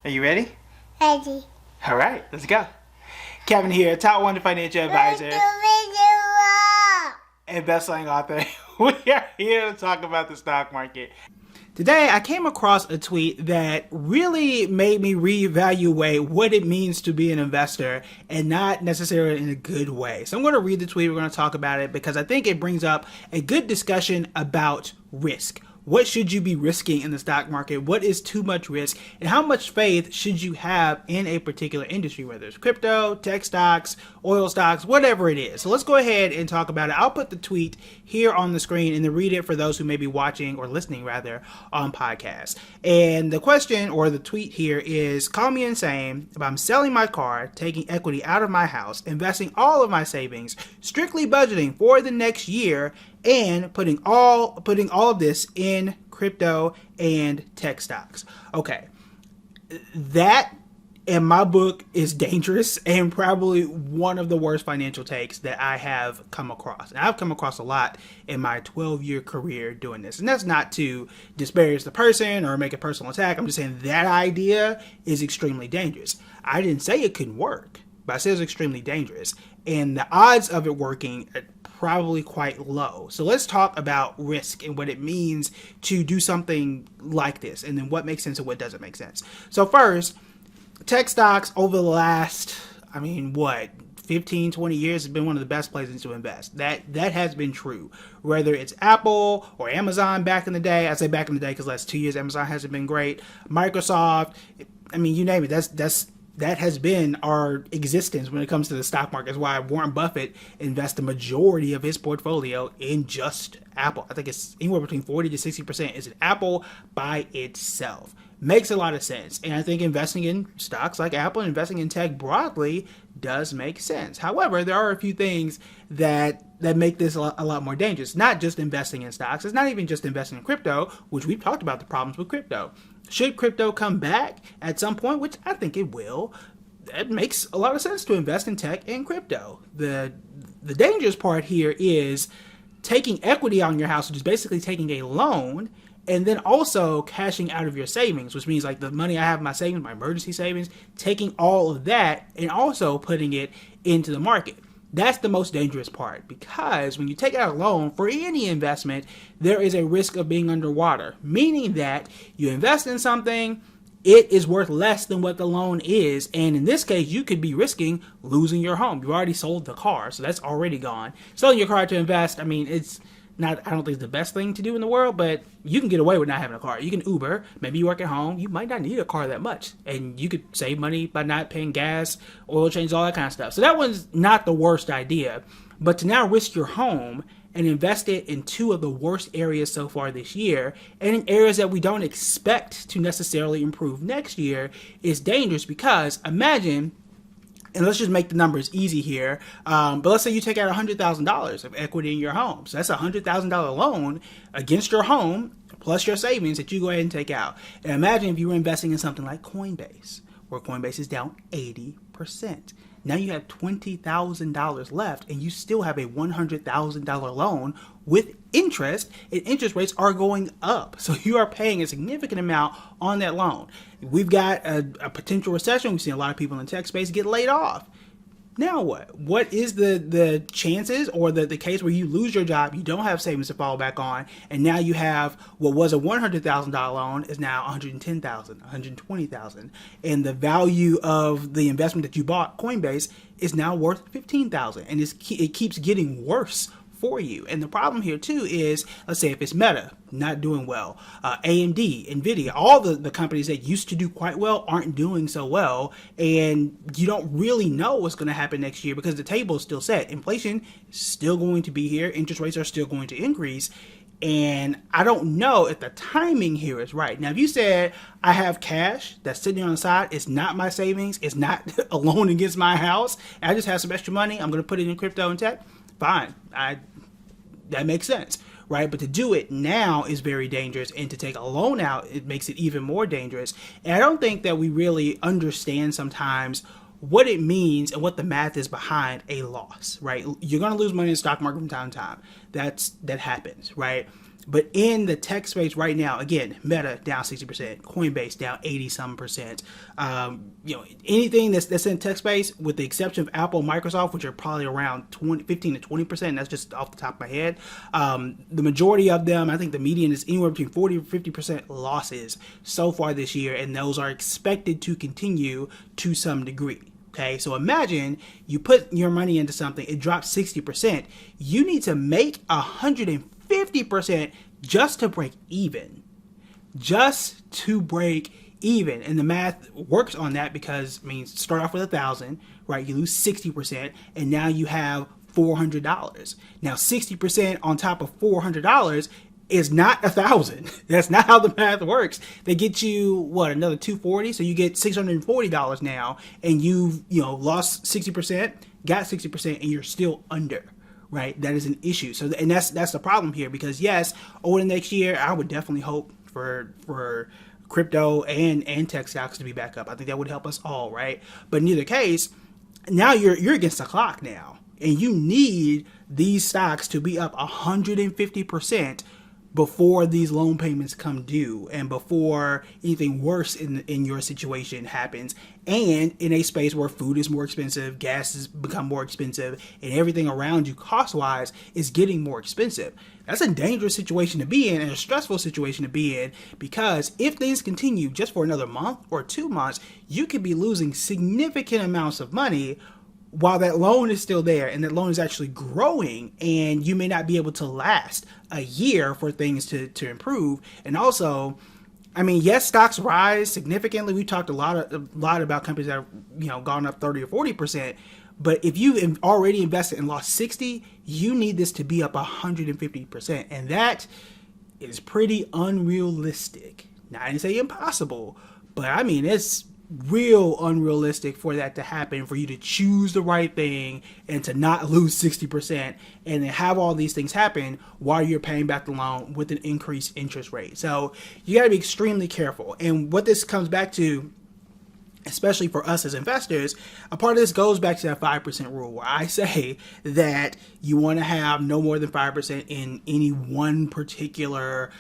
Are you ready? Ready. All right, let's go. Kevin here, top 1 financial advisor and best-selling author. We are here to talk about the stock market. Today, I came across a tweet that really made me reevaluate what it means to be an investor, and not necessarily in a good way. So I'm going to read the tweet. We're going to talk about it because I think it brings up a good discussion about risk. What should you be risking in the stock market? What is too much risk? And how much faith should you have in a particular industry, whether it's crypto, tech stocks, oil stocks, whatever it is. So let's go ahead and talk about it. I'll put the tweet here on the screen and then read it for those who may be watching or listening rather on podcasts. And the question or the tweet here is, call me insane, but I'm selling my car, taking equity out of my house, investing all of my savings, strictly budgeting for the next year, and putting all of this in crypto and tech stocks. Okay, that in my book is dangerous and probably one of the worst financial takes that I have come across. And I've come across a lot in my 12-year career doing this. And that's not to disparage the person or make a personal attack. I'm just saying that idea is extremely dangerous. I didn't say it couldn't work, but I said it's extremely dangerous. And the odds of it working are probably quite low. So let's talk about risk and what it means to do something like this, and then what makes sense and what doesn't make sense. So first, tech stocks over the last, 15, 20 years has been one of the best places to invest. That has been true. Whether it's Apple or Amazon back in the day, I say back in the day because the last 2 years Amazon hasn't been great. Microsoft, you name it. That has been our existence when it comes to the stock market. That's why Warren Buffett invests the majority of his portfolio in just Apple. I think it's anywhere between 40 to 60% is in Apple by itself. Makes a lot of sense. And I think investing in stocks like Apple and investing in tech broadly does make sense. However, there are a few things that make this a lot more dangerous. Not just investing in stocks. It's not even just investing in crypto, which we've talked about the problems with crypto. Should crypto come back at some point, which I think it will, it makes a lot of sense to invest in tech and crypto. The dangerous part here is taking equity on your house, which is basically taking a loan, and then also cashing out of your savings, which means like the money I have in my savings, my emergency savings, taking all of that and also putting it into the market. That's the most dangerous part, because when you take out a loan for any investment, there is a risk of being underwater, meaning that you invest in something, it is worth less than what the loan is. And in this case, you could be risking losing your home. You already sold the car, so that's already gone. Selling your car to invest, it's not, I don't think it's the best thing to do in the world, but you can get away with not having a car. You can Uber. Maybe you work at home. You might not need a car that much. And you could save money by not paying gas, oil changes, all that kind of stuff. So that one's not the worst idea. But to now risk your home and invest it in two of the worst areas so far this year, and in areas that we don't expect to necessarily improve next year, is dangerous. Because imagine, and let's just make the numbers easy here, but let's say you take out $100,000 of equity in your home. So that's a $100,000 loan against your home plus your savings that you go ahead and take out. And imagine if you were investing in something like Coinbase, where Coinbase is down 80%. Now you have $20,000 left, and you still have a $100,000 loan with interest, and interest rates are going up. So you are paying a significant amount on that loan. We've got a potential recession. We've seen a lot of people in the tech space get laid off. Now what? What is the chances, or the case where you lose your job, you don't have savings to fall back on, and now you have what was a $100,000 loan is now $110,000, $120,000, and the value of the investment that you bought, Coinbase, is now worth $15,000, and it keeps getting worse for you. And the problem here too is, let's say if it's Meta not doing well, AMD, Nvidia, all the companies that used to do quite well aren't doing so well, and you don't really know what's going to happen next year because the table is still set. Inflation is still going to be here, interest rates are still going to increase, and I don't know if the timing here is right. Now, if you said I have cash that's sitting on the side, it's not my savings, it's not a loan against my house, and I just have some extra money, I'm going to put it in crypto and tech, fine, that makes sense, right? But to do it now is very dangerous, and to take a loan out, it makes it even more dangerous. And I don't think that we really understand sometimes what it means and what the math is behind a loss, right? You're going to lose money in the stock market from time to time. That happens, right? But in the tech space right now, again, Meta down 60%, Coinbase down 80-some%. Anything that's in tech space, with the exception of Apple and Microsoft, which are probably around 15 to 20%. That's just off the top of my head. The majority of them, I think the median is anywhere between 40 to 50% losses so far this year, and those are expected to continue to some degree. Okay, so imagine you put your money into something, it drops 60%. You need to make 150% just to break even. Just to break even. And the math works on that because, start off with 1,000, right? You lose 60%, and now you have $400. Now, 60% on top of $400 is not 1,000. That's not how the math works. They get you another $240, so you get $640 now, and you've lost 60%, got 60%, and you're still under. Right, that is an issue. So, and that's the problem here, because yes, over the next year, I would definitely hope for crypto and tech stocks to be back up. I think that would help us all, right? But in either case, now you're against the clock now, and you need these stocks to be up 150% before these loan payments come due, and before anything worse in your situation happens, and in a space where food is more expensive, gas has become more expensive, and everything around you cost-wise is getting more expensive. That's a dangerous situation to be in, and a stressful situation to be in, because if things continue just for another month or 2 months, you could be losing significant amounts of money while that loan is still there, and that loan is actually growing, and you may not be able to last a year for things to improve. And also, yes, stocks rise significantly. We talked a lot about companies that have gone up 30 or 40%. But if you've already invested and lost 60, you need this to be up 150%. And that is pretty unrealistic. Now, I didn't say impossible, but it's real unrealistic for that to happen, for you to choose the right thing and to not lose 60% and then have all these things happen while you're paying back the loan with an increased interest rate. So you got to be extremely careful. And what this comes back to, especially for us as investors, a part of this goes back to that 5% rule, where I say that you want to have no more than 5% in any one particular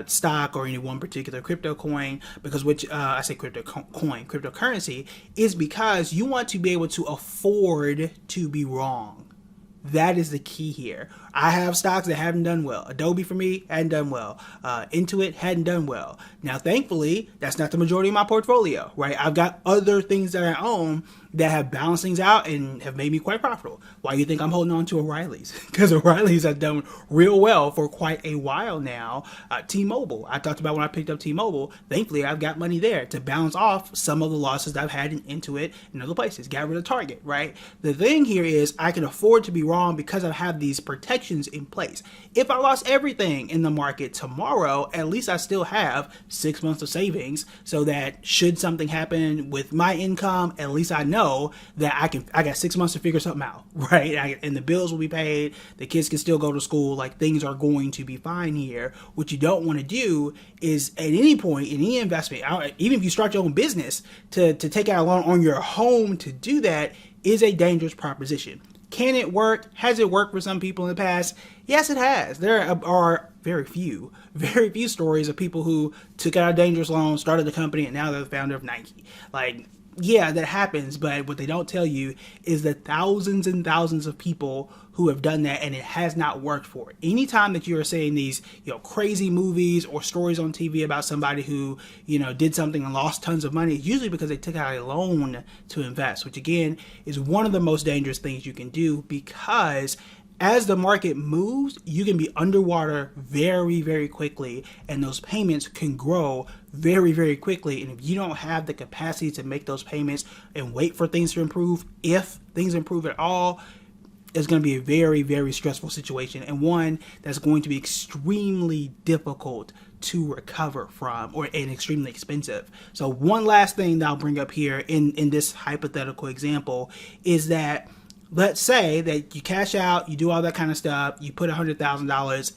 stock or any one particular crypto coin, because I say crypto coin, cryptocurrency, is because you want to be able to afford to be wrong. That is the key here. I have stocks that haven't done well. Adobe, for me, hadn't done well. Intuit hadn't done well. Now, thankfully, that's not the majority of my portfolio, right? I've got other things that I own that have balanced things out and have made me quite profitable. Why do you think I'm holding on to O'Reilly's? Because O'Reilly's has done real well for quite a while now. T-Mobile, I talked about when I picked up T-Mobile. Thankfully, I've got money there to balance off some of the losses that I've had in Intuit and other places. Got rid of Target, right? The thing here is I can afford to be wrong because I have these protections in place. If I lost everything in the market tomorrow, at least I still have 6 months of savings, so that should something happen with my income, at least I know that I got 6 months to figure something out, right? And the bills will be paid, the kids can still go to school, like things are going to be fine here. What you don't want to do is at any point in any investment, even if you start your own business, to take out a loan on your home to do that is a dangerous proposition. Can it work? Has it worked for some people in the past? Yes, it has. There are very few stories of people who took out a dangerous loan, started a company, and now they're the founder of Nike. Yeah, that happens, but what they don't tell you is the thousands and thousands of people who have done that and it has not worked for it. Anytime that you are saying these, crazy movies or stories on TV about somebody who, did something and lost tons of money, it's usually because they took out a loan to invest, which again is one of the most dangerous things you can do, because as the market moves, you can be underwater very, very quickly, and those payments can grow very, very quickly. And if you don't have the capacity to make those payments and wait for things to improve, if things improve at all, it's going to be a very, very stressful situation, and one that's going to be extremely difficult to recover from, and extremely expensive. So one last thing that I'll bring up here in this hypothetical example is that, let's say that you cash out, you do all that kind of stuff, you put $100,000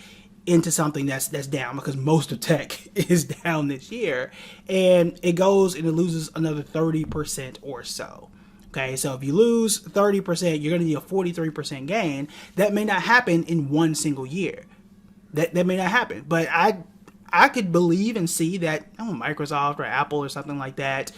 into something that's down, because most of tech is down this year, and it goes and it loses another 30% or so. Okay, so if you lose 30%, you're going to need a 43% gain. That may not happen in one single year. That may not happen, but I could believe and see that Microsoft or Apple or something like that,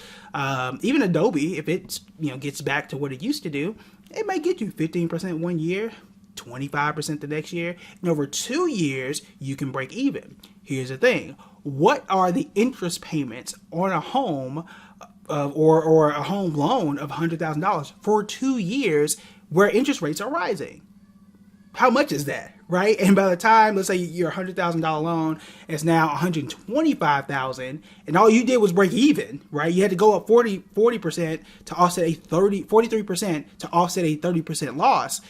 even Adobe, if it gets back to what it used to do, it may get you 15% one year, 25% the next year, and over 2 years you can break even. Here's the thing: what are the interest payments on a home or a home loan of $100,000 for 2 years where interest rates are rising? How much is that, right? And by the time, let's say your $100,000 loan is now $125,000, and all you did was break even, right? You had to go up 40% to offset 43% to offset a 30% loss.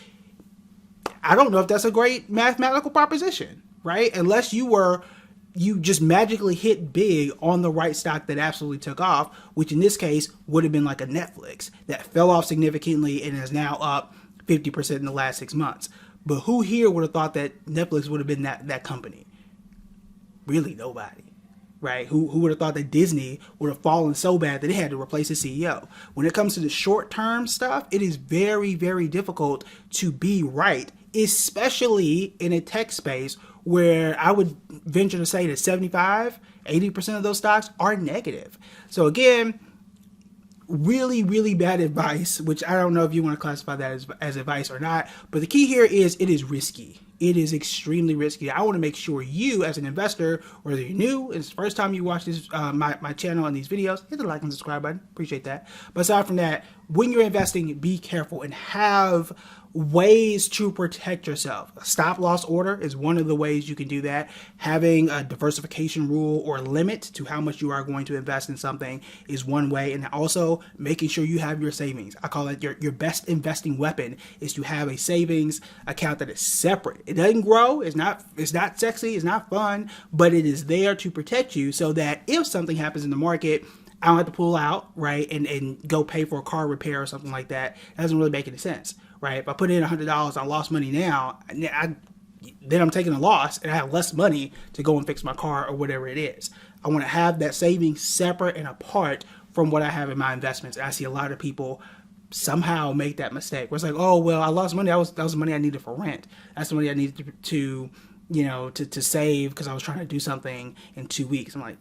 I don't know if that's a great mathematical proposition, right? Unless you just magically hit big on the right stock that absolutely took off, which in this case would have been like a Netflix that fell off significantly and is now up 50% in the last 6 months. But who here would have thought that Netflix would have been that company? Really nobody, right? Who would have thought that Disney would have fallen so bad that it had to replace its CEO? When it comes to the short-term stuff, it is very, very difficult to be right, especially in a tech space where I would venture to say that 75-80% of those stocks are negative. So again, really, really bad advice, which I don't know if you want to classify that as advice or not. But the key here is it is risky. It is extremely risky. I want to make sure you, as an investor, whether you're new, it's the first time you watch this my channel and these videos, hit the like and subscribe button. Appreciate that. But aside from that, when you're investing, be careful and have ways to protect yourself. A stop loss order is one of the ways you can do that. Having a diversification rule or limit to how much you are going to invest in something is one way. And also making sure you have your savings. I call it your best investing weapon is to have a savings account that is separate. It doesn't grow. It's not sexy. It's not fun, but it is there to protect you so that if something happens in the market, I don't have to pull out, right, and go pay for a car repair or something like that. It doesn't really make any sense, right? If I put in $100, I lost money now, then I'm taking a loss and I have less money to go and fix my car or whatever it is. I want to have that savings separate and apart from what I have in my investments. And I see a lot of people somehow make that mistake where it's like, oh, well, I lost money. That was money I needed for rent. That's the money I needed to save because I was trying to do something in 2 weeks. I'm like,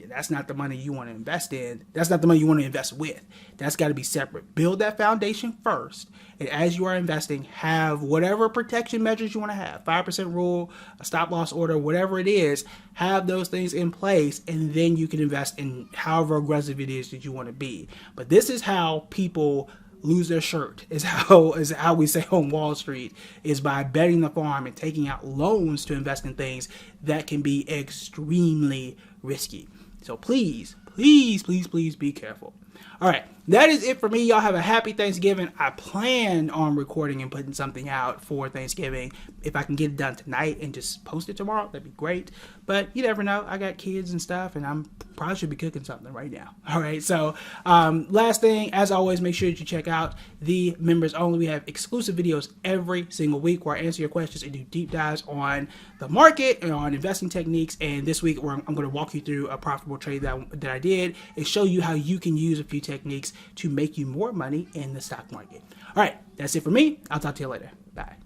that's not the money you want to invest in. That's not the money you want to invest with. That's got to be separate. Build that foundation first. And as you are investing, have whatever protection measures you want to have. 5% rule, a stop loss order, whatever it is, have those things in place. And then you can invest in however aggressive it is that you want to be. But this is how people lose their shirt, is how we say on Wall Street, is by betting the farm and taking out loans to invest in things that can be extremely risky. So please, please, please, please be careful. All right, that is it for me. Y'all have a happy Thanksgiving. I plan on recording and putting something out for Thanksgiving. If I can get it done tonight and just post it tomorrow, that'd be great. But you never know. I got kids and stuff, and I'm probably should be cooking something right now. All right, so last thing, as always, make sure that you check out the members only. We have exclusive videos every single week where I answer your questions and do deep dives on the market and on investing techniques. And this week, I'm going to walk you through a profitable trade that I did and show you how you can use a few techniques to make you more money in the stock market. All right, that's it for me. I'll talk to you later. Bye.